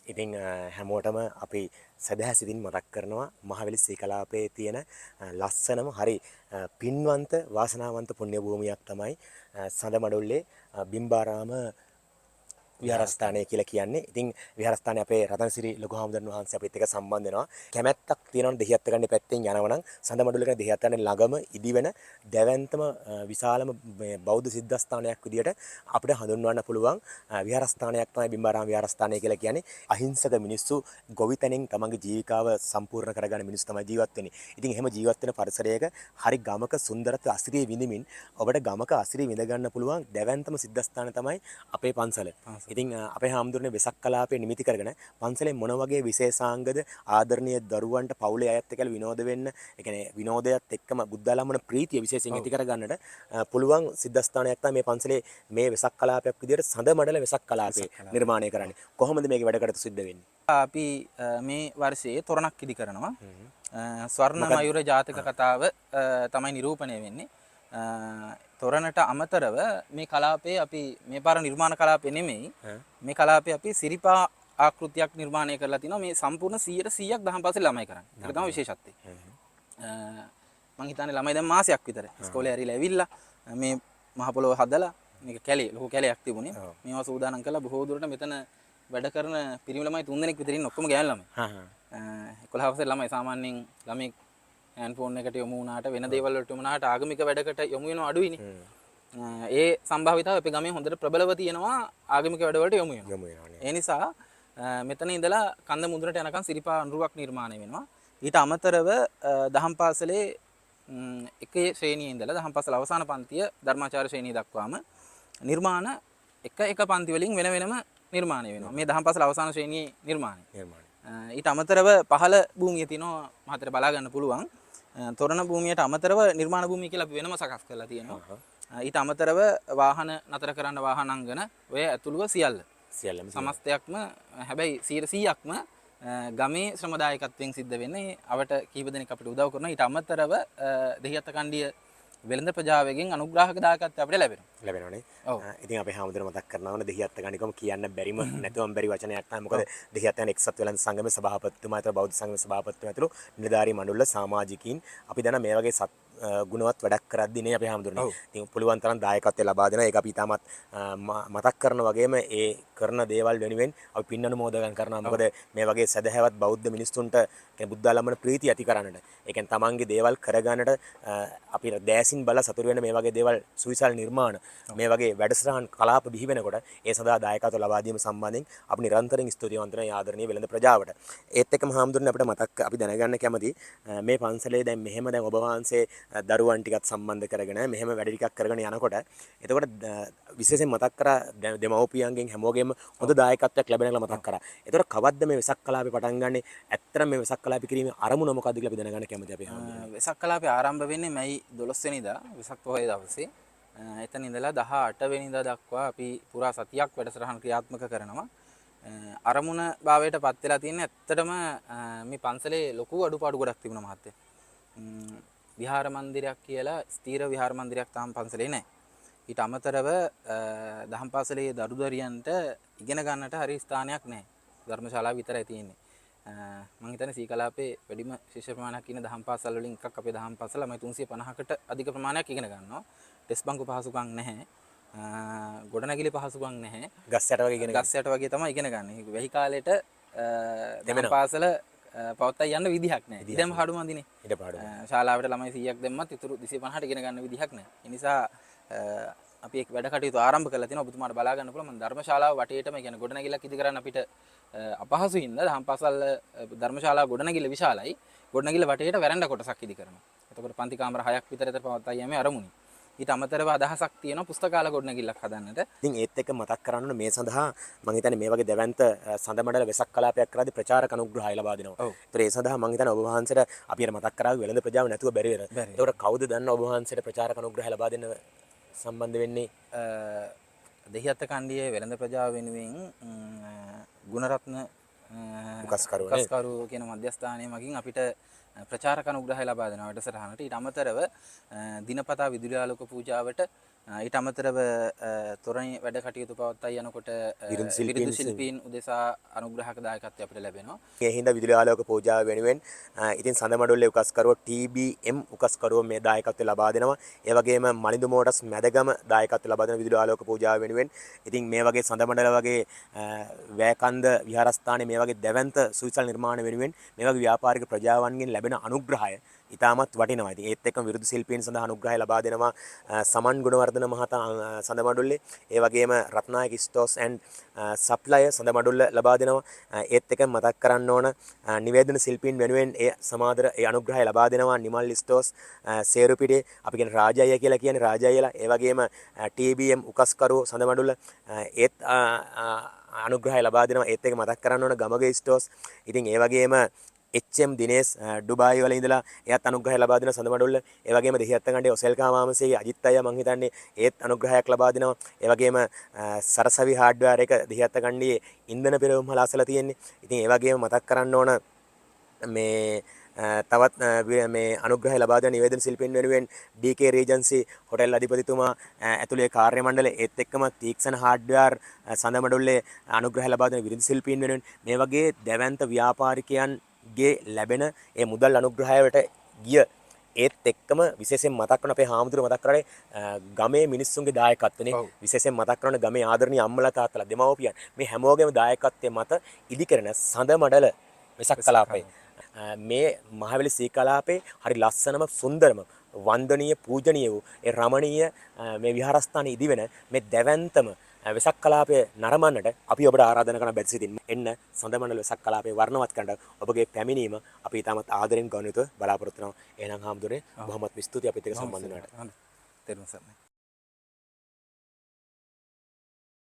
ඉතින් හැමෝටම අපි සදහැ සිතින් මතක් කරනවා මහවැලි සීකලාපයේ තියෙන ලස්සනම හරි පින්වන්ත වාසනාවන්ත පුණ්‍ය භූමියක් තමයි සඳමඩුල්ලේ බිම්බාරාම විහාරස්ථානය කියලා කියන්නේ. ඉතින් විහාරස්ථානයේ අපේ රතනසිරි ලොකු හාමුදුරන් වහන්සේ අපිත් එක්ක සම්බන්ධ වෙනවා. කැමැත්තක් තියෙනවනේ දෙහිඅත්තකණ්ඩේ පැත්තෙන් යනවා නම් සඳමඩුල්ලක දෙහිඅත්තකණ්ඩේ ළඟම ඉදිවෙන දැවැන්තම විශාලම බෞද්ධ සිද්ධාස්ථානයක් විදියට අපිට හඳුන්වන්න පුළුවන් විහාරස්ථානයක් තමයි බිම්බාරාම විහාරස්ථානය කියලා කියන්නේ. අහිංසක මිනිස්සු ගොවිතැනින් තමන්ගේ ජීවිකාව සම්පූර්ණ කරගන්න මිනිස්සු තමයි ජීවත් වෙන්නේ. ඉතින් එහෙම ජීවත් වෙන පරිසරයක හරි ගමක සුන්දරත්ව අසිරිය විඳිමින් ඔබට ගමක අසිරිය විඳ ගන්න පුළුවන් දැවැන්තම සිද්ධාස්ථාන තමයි අපේ පන්සල. ඉතින් අපේ හාමුදුරනේ වෙසක් කලාපේ නිමිති කරගෙන පන්සලේ මොන වගේ විශේෂාංගද ආදරණීය දරුවන්ට පවුලේ අයත් එක්කලා විනෝද වෙන්න, ඒ කියන්නේ විනෝදයත් එක්කම බුද්ධාලම්බන ප්‍රීතිය විශේෂයෙන් ඇති කරගන්නට පුළුවන් සිද්ධාස්ථානයක් තමයි මේ පන්සලේ මේ වෙසක් කලාපයක් විදියට සඳමඩල වෙසක් කලාපේ නිර්මාණය කරන්නේ. කොහොමද මේකේ වැඩ කටයුතු සිද්ධ වෙන්නේ? අපි මේ වර්ෂයේ තොරණක් ඉදි කරනවා. ස්වර්ණ මයුර ජාතක කතාව තමයි නිරූපණය වෙන්නේ. තොරණට අමතරව මේ කලාපයේ අපි මේ පාර නිර්මාණ කලාපේ නෙමෙයි මේ කලාපේ අපි සිරිපා ආකෘතියක් නිර්මාණය කරලා තිනවා මේ සම්පූර්ණ 100%ක් දහම්පාසලේ ළමයි කරන්නේ. ඒක තමයි විශේෂත්වය. මම හිතන්නේ ළමයි දැන් මාසයක් විතර ඉස්කෝලේ ඇරිලා ඇවිල්ලා මේ මහ පොළොව හදලා මේක කැලේ ලොකු කැලයක් තිබුණේ. මේවා සූදානම් කළා බොහෝ දුරට මෙතන වැඩ කරන පිරිමි ළමයි 3 දෙනෙක් විතර ඉන්න ඔක්කොම ගෑනු ළමයි. 11 වසරේ ළමයි සාමාන්‍යයෙන් ළමයි හෑන්ඩ්ෆෝන් එකට යොමු වුණාට වෙන දේවල් වලට යොමු වුණාට ආගමික වැඩකට යොමු වෙනව අඩුයිනේ. ඒ සම්භාවිතාව අපේ ගමේ හොඳට ප්‍රබලව තියෙනවා ආගමික වැඩවලට යොමු වෙනවා. ඒ නිසා මෙතන ඉඳලා කන්ද මුදුනට යනකම් සිරිපා අනුරුවක් නිර්මාණය වෙනවා. ඊට අමතරව දහම් පාසලේ එකේ ශ්‍රේණියේ ඉඳලා දහම් පාසල අවසාන පන්තිය ධර්මාචාර්ය ශ්‍රේණිය දක්වාම නිර්මාණ එක පන්ති වලින් වෙන වෙනම නිර්මාණය වෙනවා. මේ දහම් පාසල අවසාන ශ්‍රේණියේ නිර්මාණය. ඊට අමතරව පහළ භූමිය තියෙනවා මහතර බලා ගන්න පුළුවන්. තොරණ භූමියට අමතරව නිර්මාණ භූමිය කියලා අපි වෙනම සකස් කරලා තියෙනවා. ඊට අමතරව වාහන නතර කරන්න වාහනංගන ඔය ඇතුළුව සියල්ලම සමස්තයක්ම හැබැයි 100%ක්ම ගමේ ශ්‍රම දායකත්වයෙන් සිද්ධ වෙන්නේ. අවට කීප දෙනෙක් අපිට උදව් කරනවා. ඊට අමතරව දෙහිඅත්තකණ්ඩිය වෙළඳ ප්‍රජාවගෙන් අනුග්‍රාහක දායකත්වය අපිට ලැබෙනවනේ. ඉතින් අපේ හාමුදුරුවෝ මතක් කරනවානේ දෙහිඅත්තකණ්ඩිකම කියන්න බැරිම නැතුවම බැරි වචනයක් තමයි. මොකද දෙහිඅත්තකණ්ඩි එක්සත් වෙළඳ සංගමේ සභාපතිතුමා අතර බෞද්ධ සංගමේ සභාපතිතුමා ඇතුළු නිලධාරී මණ්ඩල සමාජිකයින් අපි දැන මේ වගේ ගුණවත් වැඩක් කරද්දී නේ අපේ හාමුදුරුවනේ. ඉතින් පුළුවන් තරම් දායකත්වය ලබා දෙනවා. ඒක අපි තාමත් මතක් කරන වගේම ඒ කරන දේවල් වෙනුවෙන් අපි පින් අනුමෝදන් කරනවා. මොකද මේ වගේ සදහැවත් බෞද්ධ මිනිස්සුන්ට බුද්ධාලම්බන ප්‍රීතිය ඇති කරන්නට. ඒ කියන්නේ තමන්ගේ දේවල් කරගන්නට අපි දෑසින් බල සතුරු වෙන මේ වගේ දේවල් සුවිසල් නිර්මාණ මේ වගේ වැඩසටහන් කලාප බිහි වෙනකොට ඒ සඳහා දායකත්ව ලබා දීම සම්බන්ධයෙන් අපි නිරන්තරයෙන් ස්තුතිවන්ත වෙනවා ආදරණීය වෙළඳ ප්‍රජාවට. ඒත් එක්කම හාමුදුරනේ අපිට මතක් අපි දැනගන්න කැමති මේ පන්සලේ දැන් මෙහෙම දැන් ඔබ වහන්සේ දරුවන් ටිකත් සම්බන්ධ කරගෙන මෙහෙම වැඩ ටිකක් කරගෙන යනකොට එතකොට විශේෂයෙන් මතක් කරා දෙමව්පියන්ගෙන් හැමෝගෙම හොඳ දායකත්වයක් ලැබෙන කියලා මතක් කරා. එතකොට කවද්ද මේ වෙසක් කලාපේ පටන් ගන්නෙ? ඇත්තටම මේ වෙසක් කලාපේ කිරීමේ අරමුණ මොකද්ද කියලා අපි දැනගන්න කැමති අපේ හාමුදුරනේ. වෙසක් කලාපේ ආරම්භ වෙන්නේ මැයි 12 වෙනිදා වෙසක් පොහොය දවසේ. එතන ඉඳලා 18 වෙනිදා දක්වා අපි පුරා සතියක් වැඩසටහන් ක්‍රියාත්මක කරනවා. අරමුණ භාවයට පත් වෙලා තියෙන්නේ ඇත්තටම මේ පන්සලේ ලොකු අඩුපාඩු ගොඩක් තිබුණා මහත්තයා. විහාර මන්දිරයක් කියලා ස්ථීර විහාර මන්දිරයක් තාම පන්සලේ නැහැ. ඊට අමතරව දහම් පාසලේ දරුදරියන්ට ඉගෙන ගන්නට හරි ස්ථානයක් නැහැ. ධර්මශාලාව විතරයි තියෙන්නේ. මම හිතන්නේ සීකලාපේ වැඩිම ශිෂ්‍ය ප්‍රමාණයක් ඉන්න දහම් පාසල් වලින් එකක් අපේ දහම් පාසල. ළමයි 350කට අධික ප්‍රමාණයක් ඉගෙන ගන්නවා. ටෙස්ට් බංකු පහසුකම් නැහැ. ගොඩනැගිලි පහසුකම් නැහැ. ගස් යට වගේ තමයි ඉගෙන ගන්න. වෙහි කාලේට දහම් පාසල පවත්තා යන්න විදිහක් නැහැ. ඉඩම පාඩු මන්දිනේ. ශාලාවට ළමයි 100ක් දැම්මත් ඉතුරු 250ට ඉගෙන ගන්න විදිහක් නැහැ. ඒ නිසා අපි එක් වැඩ කටයුතු ආරම්භ කරලා තිනවා. ඔබතුමාට බලා ගන්න පුළුවන්. මම ධර්මශාලාව වටේටම කියන්නේ ගොඩනැගිල්ලක් ඉදි කරන්න අපිට අපහසු හින්දා දහම් පාසල් ධර්මශාලාව ගොඩනැගිල්ල විශාලයි. ගොඩනැගිල්ල වටේට වැරැන්ඩ කොටසක් ඉදි කරනවා. එතකොට පන්ති කාමර 6ක් විතර පවත්තා යෑමේ අරමුණයි. ඊට අමතරව අදහසක් තියෙනවා පුස්තකාල ගොඩනැගිල්ලක් හදන්නට. ඉතින් ඒත් එක්ක මතක් කරන්න ඕනේ මේ සඳහා මම හිතන්නේ මේ වගේ දැවැන්ත සඳමඩල වෙසක් කලාපයක් කරද්දී ප්‍රචාරක අනුග්‍රහය ලබා දෙනවා. ඒතර ඒ සඳහා මම හිතන්නේ ඔබ වහන්සේට අපි අර මතක් කරා වෙළඳ ප්‍රජාව නැතුව බැරි වෙන. ඒතකොට කවුද දන්න ඔබ වහන්සේට ප්‍රචාරක අනුග්‍රහය ලබා දෙන්න සම්බන්ධ වෙන්නේ? දෙහිඅත්තකණ්ඩියේ වෙළඳ ප්‍රජාව වෙනුවෙන් ගුණරත්න උකස්කරු කියන මධ්‍යස්ථානය මගින් අපිට ප්‍රචාරක අනුග්‍රහය ලබා දෙනවා වැඩසටහනට. ඊට අමතරව දිනපතා විදුලි ආලෝක පූජාවට ඊට අමතරව තොරණේ වැඩ කටයුතු පවත්වා යනකොට විරුදු ශිල්පීන් උදෙසා අනුග්‍රහක දායකත්වය අපිට ලැබෙනවා. ඒ හින්දා විදුලි ආලෝක පූජාව වෙනුවෙන් ඉතින් සඳමඩුල්ලේ උකස්කරුවෝ TBM උකස්කරුවෝ මේ දායකත්වය ලබා දෙනවා. ඒ වගේම මලිඳු මෝටර්ස් මැදගම දායකත්වය ලබා දෙන විදුලි ආලෝක පූජාව වෙනුවෙන් ඉතින් මේ වගේ සඳමඩල වගේ වැකන්ද විහාරස්ථානයේ මේ වගේ දැවැන්ත සුවිසල් නිර්මාණ වෙනුවෙන් මේ වගේ ව්‍යාපාරික ප්‍රජාවන්ගෙන් ලැබෙන අනුග්‍රහය ඉතාමත් වටිනවා. ඉතින් ඒත් එක්කම විරුදු ශිල්පීන් සඳහා අනුග්‍රහය ලබා දෙනවා සමන් ගුණවර්ධන මහතා සඳමඩුල්ලේ. ඒ වගේම රත්නායක ස්ටෝර්ස් ඇන්ඩ් සප්ලයර් සඳමඩුල්ල ලබා දෙනවා. ඒත් එක්කම මතක් කරන්න ඕන නිවේදන ශිල්පීන් වෙනුවෙන් ඒ සමාදර ඒ අනුග්‍රහය ලබා දෙනවා නිමල් ස්ටෝර්ස් සේරුපිටියේ අපි කියන රාජය කියලා කියන්නේ රාජයලා. ඒ වගේම TBM උකස්කරුවෝ සඳමඩුල්ල ඒත් අනුග්‍රහය ලබා දෙනවා. ඒත් එක මතක් කරන්න ඕන ගමගේ ස්ටෝර්ස්. ඉතින් ඒ වගේම HM දිනේෂ් ඩුබායි වල ඉඳලා එයාත් අනුග්‍රහය ලබා දෙන සඳමඩුල්ල. ඒ වගේම දෙහිඅත්ත ගණ්ඩේ ඔසෙල්කා මාමසේගේ අජිත් අයියා මං හිතන්නේ ඒත් අනුග්‍රහයක් ලබා දෙනවා. ඒ වගේම සරසවි හાર્ඩ්වෙයාර් එක දෙහිඅත්ත ගණ්ඩේ ඉන්ධන පෙරවුම් වල අසලා තියෙන්නේ. ඉතින් ඒ වගේම මතක් කරන්න ඕන මේ තවත් මේ අනුග්‍රහය ලබා දෙන නිවේදන ශිල්පීන් වෙනුවෙන් DK රීජන්සි හොටෙල් අධිපතිතුමා ඇතුළේ කාර්ය මණ්ඩලය ඒත් එක්කම තීක්ෂණ හાર્ඩ්වෙයාර් සඳමඩුල්ලේ අනුග්‍රහය ලබා දෙන විරුදු ශිල්පීන් වෙනුවෙන් මේ වගේ දැවැන්ත ව්‍යාපාරිකයන්ගේ ලැබෙන ඒ මුදල් අනුග්‍රහයට ගිය ඒත් එක්කම විශේෂයෙන් මතක් කරන අපේ හාමුදුරුවෝ මතක් කරන්නේ ගමේ මිනිස්සුන්ගේ දායකත්වනේ. විශේෂයෙන් මතක් කරන ගමේ ආදරණීය අම්මලා තාත්තලා දෙමව්පියන් මේ හැමෝගෙම දායකත්වයේ මත ඉදිකරන සඳමඩල වෙසක් කලාපය මේ මහවැලි සී කලාපේ හරි ලස්සනම සුන්දරම වන්දනීය පූජනීය වූ ඒ රමණීය මේ විහාරස්ථානයේ ඉදිවෙන මේ දැවැන්තම වෙසක් කලාපය නරඹන්නට අපි ඔබට ආරාධනා කරන බැරි සිටින් එන්න සඳමණඩල වෙසක් කලාපේ වර්ණවත් කරන්න ඔබගේ පැමිණීම අපි ඊටමත් ආදරෙන් ගෞරවණීයව බලාපොරොත්තු වෙනවා. එහෙනම් හාමුදුරනේ බොහොමත් ස්තුතියි අපිත් එක්ක සම්බන්ධ වුණාට. තෙරුවන් සරණයි.